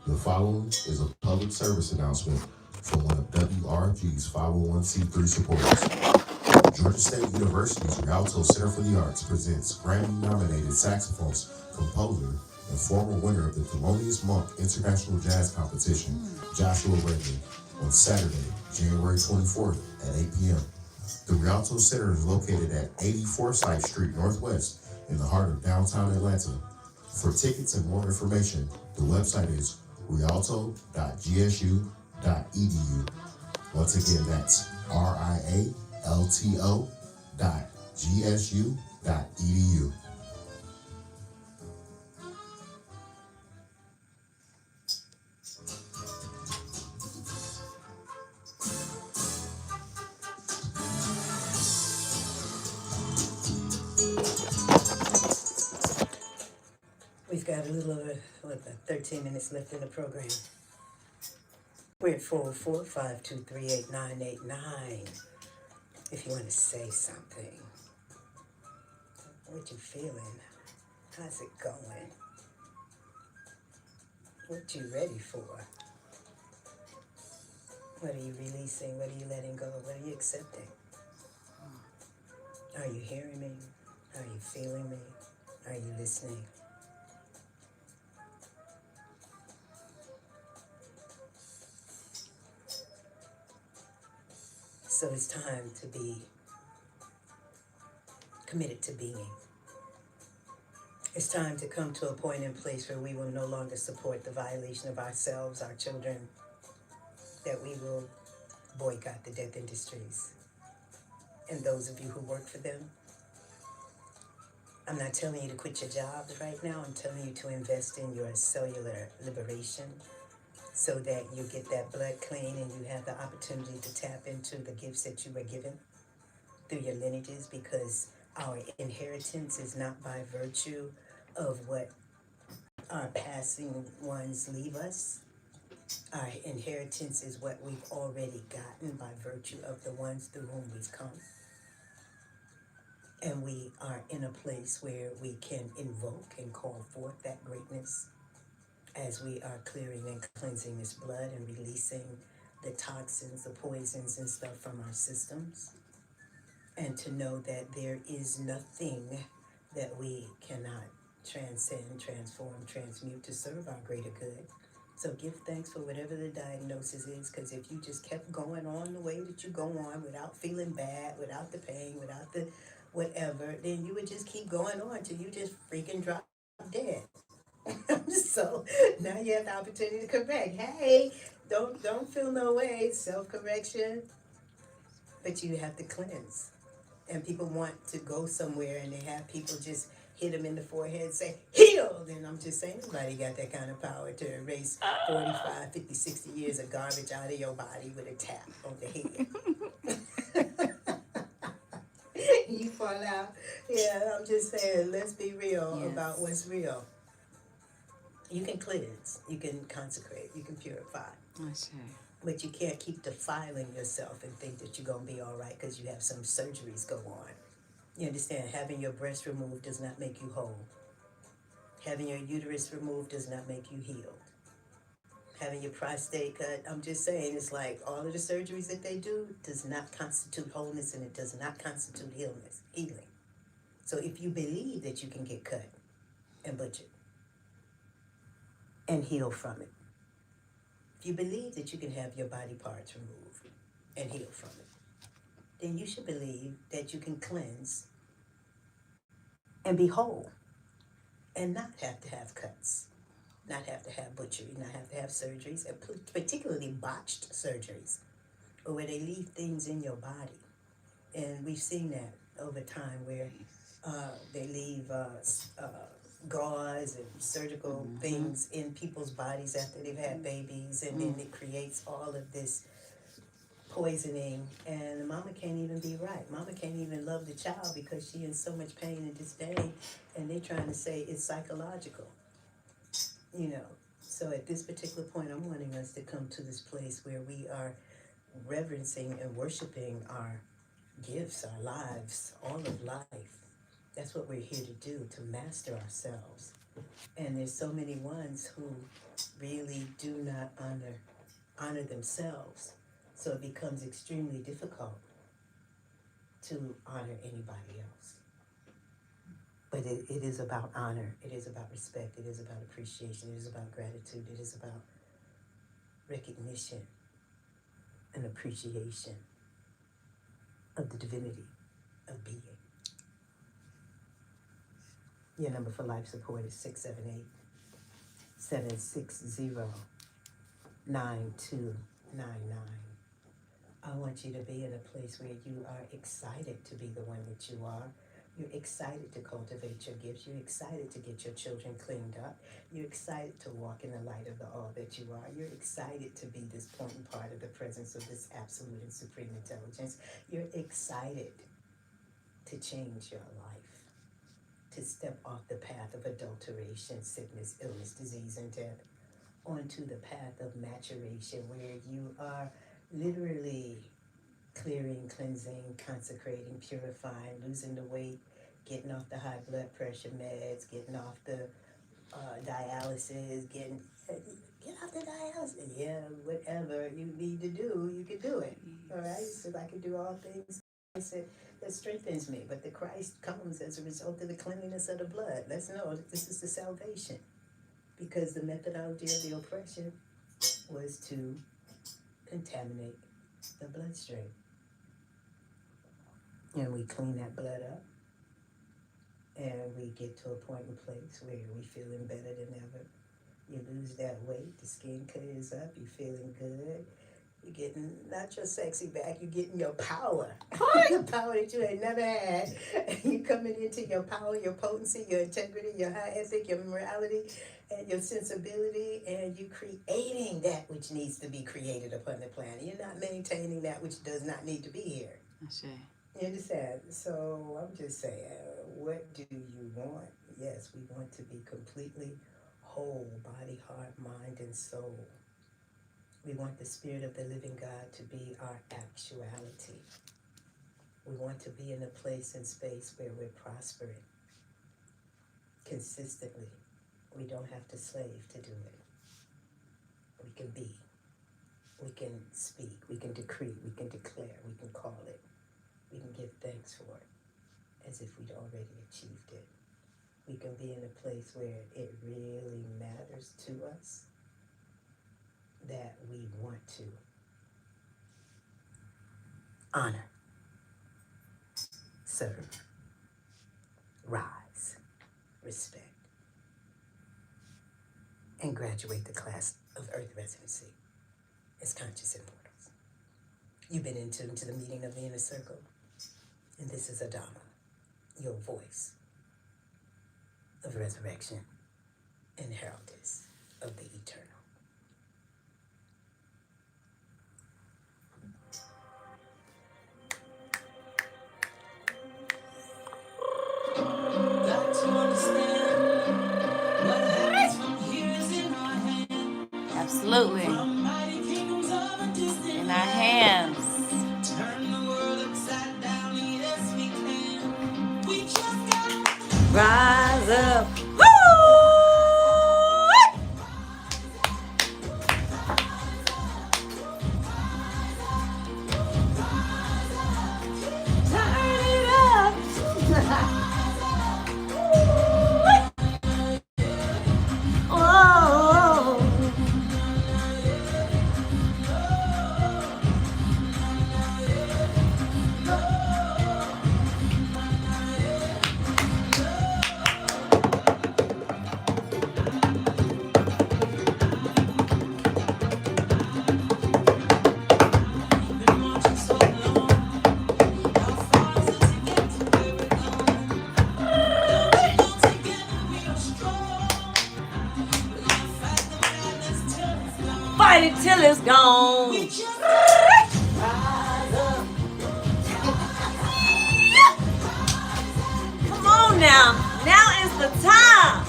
The following is a public service announcement from one of WRFG's 501c3 supporters. Georgia State University's Rialto Center for the Arts presents Grammy-nominated saxophonist, composer, and former winner of the Thelonious Monk International Jazz Competition, Joshua Redman, on Saturday, January 24th at 8 p.m. The Rialto Center is located at 80 Forsyth Street Northwest in the heart of downtown Atlanta. For tickets and more information, the website is rialto.gsu.edu. Once again, that's rialto.gsu.edu. We've got a little over, 13 minutes left in the program. We're at 404-523-8989. If you want to say something, what you feeling? How's it going? What you ready for? What are you releasing? What are you letting go? What are you accepting? Are you hearing me? Are you feeling me? Are you listening? So it's time to be committed to being. It's time to come to a point in place where we will no longer support the violation of ourselves, our children, that we will boycott the death industries. And those of you who work for them, I'm not telling you to quit your jobs right now. I'm telling you to invest in your cellular liberation, so that you get that blood clean and you have the opportunity to tap into the gifts that you were given through your lineages, because our inheritance is not by virtue of what our passing ones leave us. Our inheritance is what we've already gotten by virtue of the ones through whom we've come. And we are in a place where we can invoke and call forth that greatness as we are clearing and cleansing this blood and releasing the toxins, the poisons and stuff from our systems. And to know that there is nothing that we cannot transcend, transform, transmute to serve our greater good. So give thanks for whatever the diagnosis is, because if you just kept going on the way that you go on without feeling bad, without the pain, without the whatever, then you would just keep going on till you just freaking drop dead. So now you have the opportunity to correct. Hey, don't feel no way, self-correction. But you have to cleanse. And people want to go somewhere and they have people just hit them in the forehead and say, healed. And I'm just saying, nobody got that kind of power to erase 45, 50, 60 years of garbage out of your body with a tap on the head. You fall out. Yeah, I'm just saying, let's be real about what's real. You can cleanse, you can consecrate, you can purify. But you can't keep defiling yourself and think that you're going to be all right because you have some surgeries go on. You understand? Having your breast removed does not make you whole. Having your uterus removed does not make you healed. Having your prostate cut, I'm just saying, it's like all of the surgeries that they do does not constitute wholeness, and it does not constitute healing. So if you believe that you can get cut and butchered and heal from it, if you believe that you can have your body parts removed and heal from it, then you should believe that you can cleanse and be whole and not have to have cuts, not have to have butchery, not have to have surgeries, and particularly botched surgeries, or where they leave things in your body. And we've seen that over time where They leave gauze and surgical things in people's bodies after they've had babies, and then it creates all of this poisoning, and the mama can't even be right. Mama can't even love the child because she in so much pain and disdain, and they're trying to say it's psychological, you know. So at this particular point, I'm wanting us to come to this place where we are reverencing and worshiping our gifts, our lives, all of life. That's what we're here to do, to master ourselves. And there's so many ones who really do not honor themselves. So it becomes extremely difficult to honor anybody else. But it is about honor. It is about respect. It is about appreciation. It is about gratitude. It is about recognition and appreciation of the divinity of being. Your number for life support is 678-760-9299. I want you to be in a place where you are excited to be the one that you are. You're excited to cultivate your gifts. You're excited to get your children cleaned up. You're excited to walk in the light of the all that you are. You're excited to be this point and part of the presence of this absolute and supreme intelligence. You're excited to change your life, to step off the path of adulteration, sickness, illness, disease, and death, onto the path of maturation, where you are literally clearing, cleansing, consecrating, purifying, losing the weight, getting off the high blood pressure meds, getting off the dialysis, get off the dialysis. Yeah, whatever you need to do, you can do it. All right, so I can do all things that strengthens me. But the Christ comes as a result of the cleanliness of the blood. Let's know that this is the salvation, because the methodology of the oppression was to contaminate the bloodstream. And we clean that blood up, and we get to a point and place where we're feeling better than ever. You lose that weight, the skin clears up, you're feeling good. You're getting not your sexy back, you're getting your power. The power that you had never had. You're coming into your power, your potency, your integrity, your high ethic, your morality, and your sensibility, and you're creating that which needs to be created upon the planet. You're not maintaining that which does not need to be here. I see. You understand? So I'm just saying, what do you want? Yes, we want to be completely whole, body, heart, mind, and soul. We want the Spirit of the living God to be our actuality. We want to be in a place and space where we're prospering consistently. We don't have to slave to do it. We can be. We can speak. We can decree. We can declare. We can call it. We can give thanks for it as if we'd already achieved it. We can be in a place where it really matters to us that we want to honor, serve, rise, respect, and graduate the class of Earth residency as conscious immortals. You've been in tune to the meeting of the inner circle, and this is Adama, your voice of resurrection and heraldess of the eternal. Got to understand what happens from here is in our hands. Absolutely. From mighty kingdoms of a distant In our hands. turn the world upside down, yes we can. We just gotta Rise up. been marching so long. How far is it to get to where we're going? Gone. Come on now. Now is the time.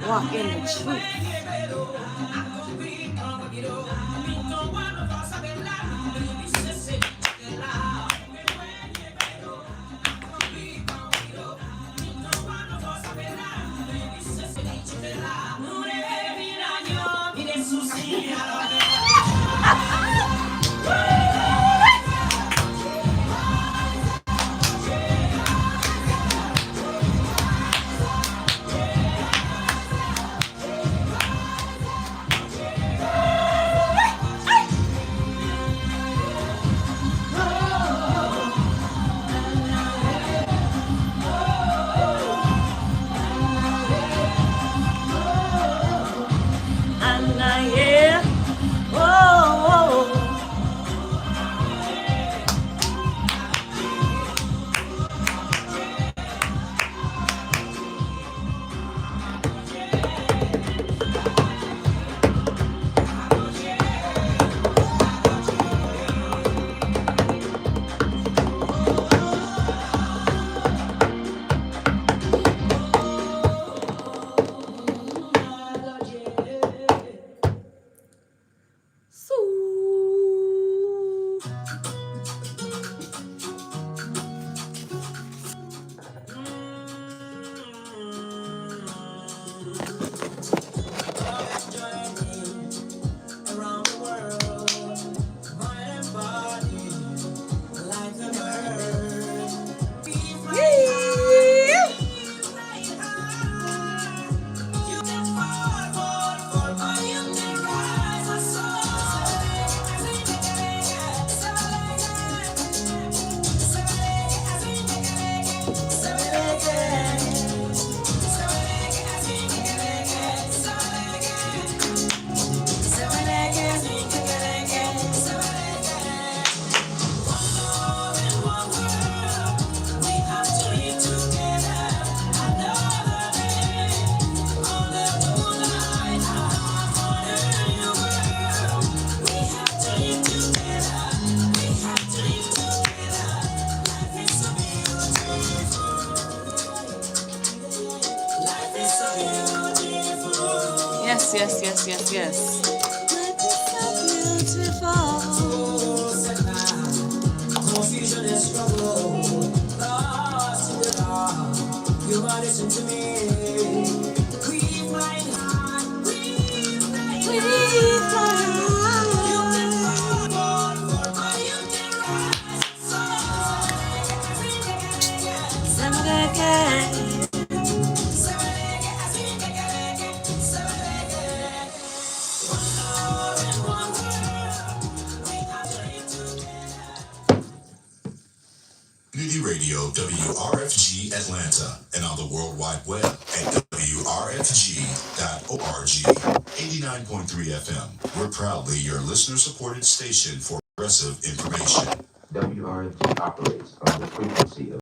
Walk in the truth. Yes. Confusion and struggle, lost in the dark. You are listening to me. We fly high, we fly high. You can fall for my you can Community Radio WRFG Atlanta and on the World Wide Web at WRFG.org. 89.3 FM. We're proudly your listener-supported station for progressive information. WRFG operates on the frequency of